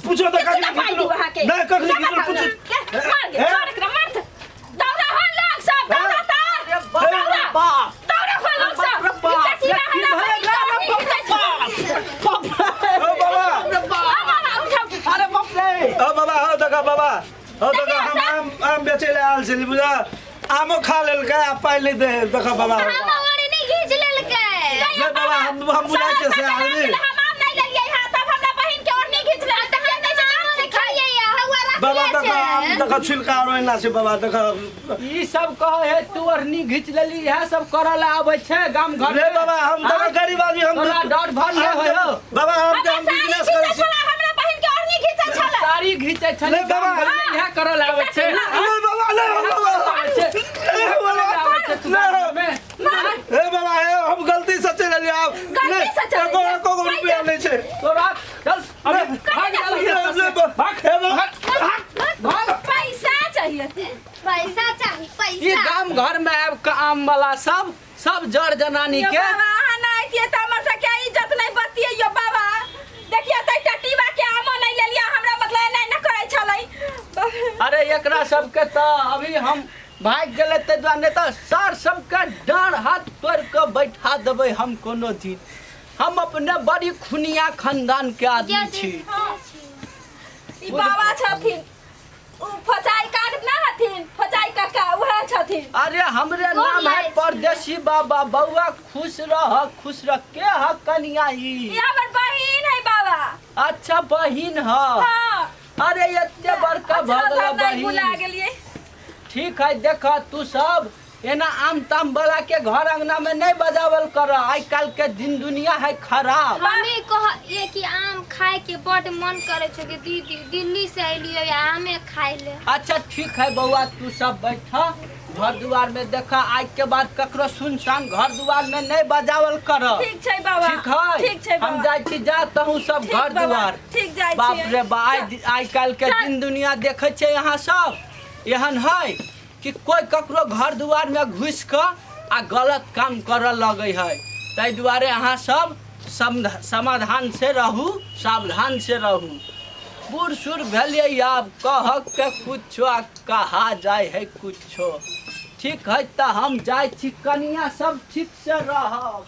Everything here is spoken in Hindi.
पूछो तो कखनी घिचलो ना कखनी घिचलो पूछ मार के छोड़ के मार दौड़ा हो लोग सब दौड़ा ता अरे बाप दौड़ा हो लोग सब चाची ओ बाबा अरे बाप रे ओ बाबा हो देखा बाबा हो देखा हम आम बेचे ले आल छली बुझा आमो खा लेल का पहले दे देखा बाबा हम ओरे नहीं घिच लेलकै ले बाबा हम बुला के से आदमी हम आम नहीं लेलिए हां तब हमरा बहिन के और नहीं घिच ले त हम नहीं खाइए या हवा रख बाबा देखा आम देखा छिलका रोइना से बाबा देखा ई सब कहे है तू अरनी घिच लेली है सब करल आबै छै गाम घर रे बाबा हम देखा गरीब आदमी हम तोरा डर भर ले हो बाबा हम बिजनेस करै छी हमरा बहिन के और नहीं घिचल छले सारी घिचै छै ले बाबा इहे करल आबै छै ले बाबा ले बाबा ए बाबा हम गलती से चले लिए आप गलती से चले एको रुपया नहीं छे तोरा चल अबे भाग भाग पैसा चाहिए पैसा चाहिए ई पैसा गाम घर में आब के आम वाला सब जड़ जनानी के बाबा नहीं दिए त हमर से क्या इज्जत नहीं बतिए यो बाबा देखिए त टटीबा के आमो नहीं ले लिया हमरा मतलब नहीं न करे छलै अरे एकरा सबके त अभी हम भाग गेले ते दुआरे त सर सबके डांड हाथ तोड़ के बैठा देबै हम कोनो दिन हम अपने बड़ी खुनिया खानदान के आदमी छी ई बाबा छथिन उ फचाई काट ना हथिन फचाई काका उहे छथिन अरे हमरे नाम है परदेसी बाबा बउआ खुश रह के ह कनिया ई ई हमर बहिन है बाबा अच्छा बहिन ह हां अरे एते बड़का भगला भुला बहिन गेलिए ठीक है देखा तू सब एना आम ताम वाला के घर अंगना में नहीं बजावल कर आज कल के दिन दुनिया है खराब हमें कह ये कि आम खाए के बड़ मन करे छे कि दीदी दिल्ली से अलिए आमे खाए ले अच्छा ठीक है बउआ तू सब बैठा घर दुआर में देखा आज के बाद ककरो सुनसान घर दुआर में नहीं बजावल कर ठीक छै बाबा ठीक है ठीक छै हम बाबा जाय छी जात हूं सब ठीक घर बाबा, दुआर ठीक जाय छी बाप रे बा आज कल के दिन दुनिया देखे छे यहाँ सब एहन है कि कोई ककरो घर दुआर में घुस के आ गलत काम करे लगे है ताहि दुआरे अहाँ सब समाधान से रहू सावधान से रहू बूढ़ सूढ़ भेलिए आब कह के कुछो कहा जाए है कुछो ठीक है तो हम जाए छी कनिया सब ठीक से रहब।